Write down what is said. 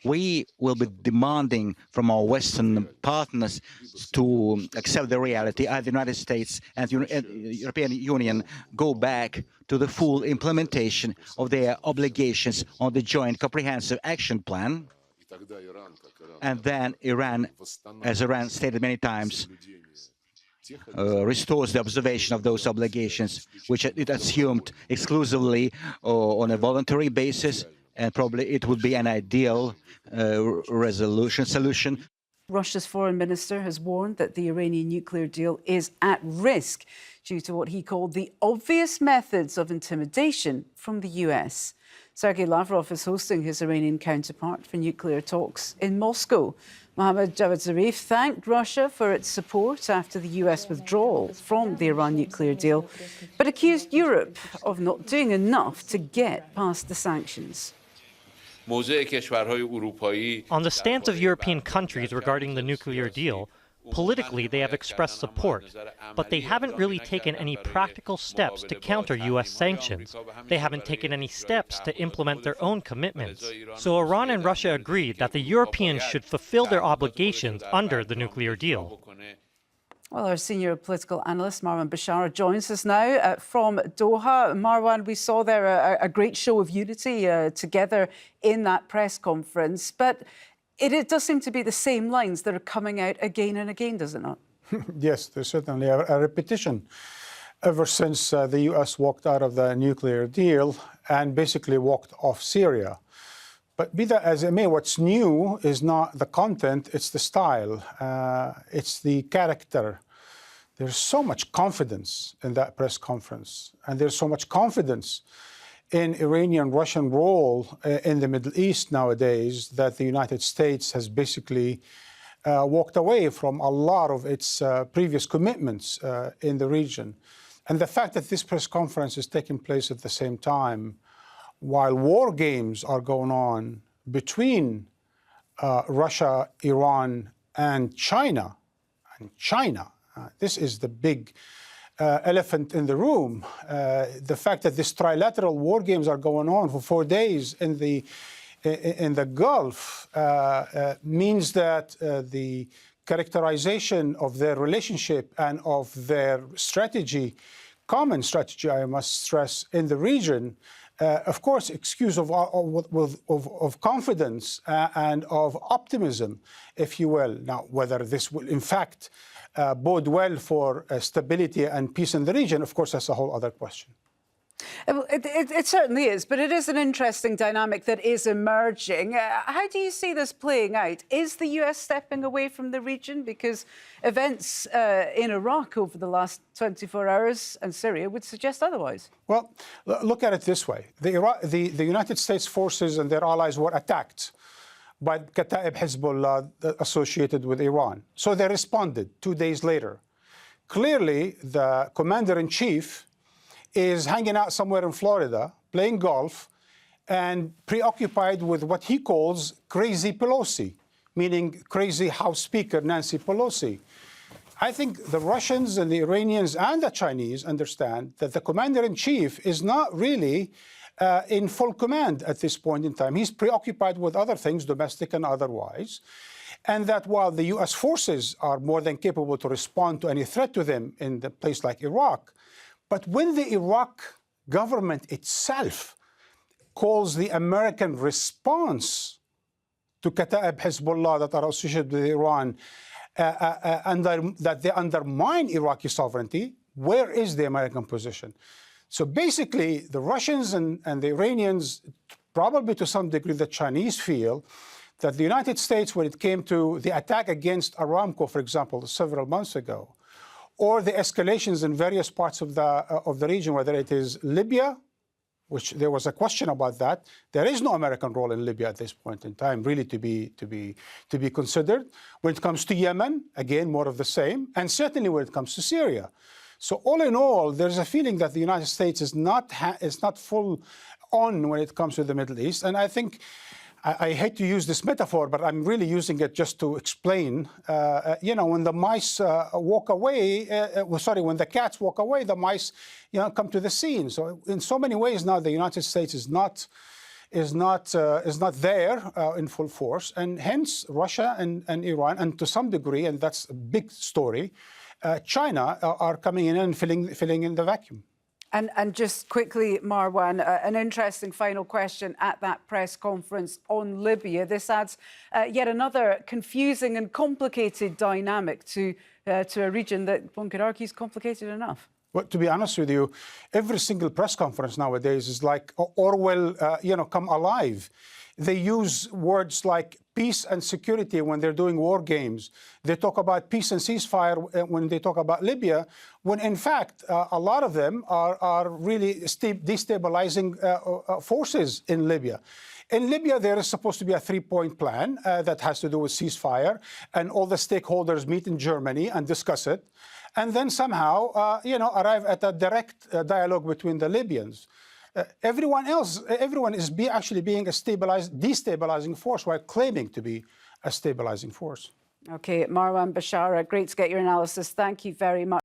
we will be demanding from our Western partners to accept the reality. The United States and the European Union go back to the full implementation of their obligations on the Joint Comprehensive Action Plan. And then Iran, as Iran stated many times, restores the observation of those obligations, which it assumed exclusively on a voluntary basis, and probably it would be an ideal solution. Russia's foreign minister has warned that the Iranian nuclear deal is at risk due to what he called the obvious methods of intimidation from the US. Sergey Lavrov is hosting his Iranian counterpart for nuclear talks in Moscow. Mohammad Javad Zarif thanked Russia for its support after the US withdrawal from the Iran nuclear deal, but accused Europe of not doing enough to get past the sanctions. On the stance of European countries regarding the nuclear deal, politically they have expressed support, but they haven't really taken any practical steps to counter US sanctions. They haven't taken any steps to implement their own commitments. So Iran and Russia agreed that the Europeans should fulfill their obligations under the nuclear deal. Well, our senior political analyst, Marwan Bishara, joins us now from Doha. Marwan, we saw there a great show of unity together in that press conference, but it does seem to be the same lines that are coming out again and again, does it not? Yes, there's certainly a repetition ever since the US walked out of the nuclear deal and basically walked off Syria. But be that as it may, what's new is not the content, it's the style, it's the character. There's so much confidence in that press conference, and there's so much confidence in Iranian-Russian role in the Middle East nowadays that the United States has basically walked away from a lot of its previous commitments in the region. And the fact that this press conference is taking place at the same time while war games are going on between Russia, Iran, and China. This is the big elephant in the room. The fact that these trilateral war games are going on for 4 days in the Gulf means that the characterization of their relationship and of their strategy, common strategy, I must stress, in the region, of course, excuse of confidence and of optimism, if you will. Now, whether this will, in fact, bode well for stability and peace in the region, of course, that's a whole other question. It certainly is, but it is an interesting dynamic that is emerging. How do you see this playing out? Is the US stepping away from the region? Because events in Iraq over the last 24 hours and Syria would suggest otherwise. Well, look at it this way. The United States forces and their allies were attacked by Kataib Hezbollah associated with Iran. So they responded 2 days later. Clearly, the commander-in-chief is hanging out somewhere in Florida, playing golf, and preoccupied with what he calls crazy Pelosi, meaning crazy House Speaker Nancy Pelosi. I think the Russians and the Iranians and the Chinese understand that the commander-in-chief is not really in full command at this point in time. He's preoccupied with other things, domestic and otherwise, and that while the US forces are more than capable to respond to any threat to them in a place like Iraq, but when the Iraq government itself calls the American response to Kataib Hezbollah that are associated with Iran, that they undermine Iraqi sovereignty, where is the American position? So basically, the Russians and the Iranians, probably to some degree the Chinese, feel that the United States, when it came to the attack against Aramco, for example, several months ago, or the escalations in various parts of the region, whether it is Libya, which there was a question about that. There is no American role in Libya at this point in time, really to be considered. When it comes to Yemen, again, more of the same, and certainly when it comes to Syria. So all in all, there's a feeling that the United States is not full on when it comes to the Middle East, and I think. I hate to use this metaphor, but I'm really using it just to explain, when the mice walk away, when the cats walk away, the mice, come to the scene. So in so many ways now, the United States is not is not there in full force, and hence Russia and Iran, and to some degree, and that's a big story, China are coming in and filling in the vacuum. And just quickly, Marwan, an interesting final question at that press conference on Libya. This adds yet another confusing and complicated dynamic to a region that one could argue is complicated enough. Well, to be honest with you, every single press conference nowadays is like Orwell, come alive. They use words like peace and security when they're doing war games. They talk about peace and ceasefire when they talk about Libya, when in fact, a lot of them are really destabilizing forces in Libya. In Libya, there is supposed to be a three-point plan that has to do with ceasefire, and all the stakeholders meet in Germany and discuss it, and then somehow, arrive at a direct dialogue between the Libyans. Everyone is actually being a destabilizing force while claiming to be a stabilizing force. Okay, Marwan Bishara, great to get your analysis. Thank you very much.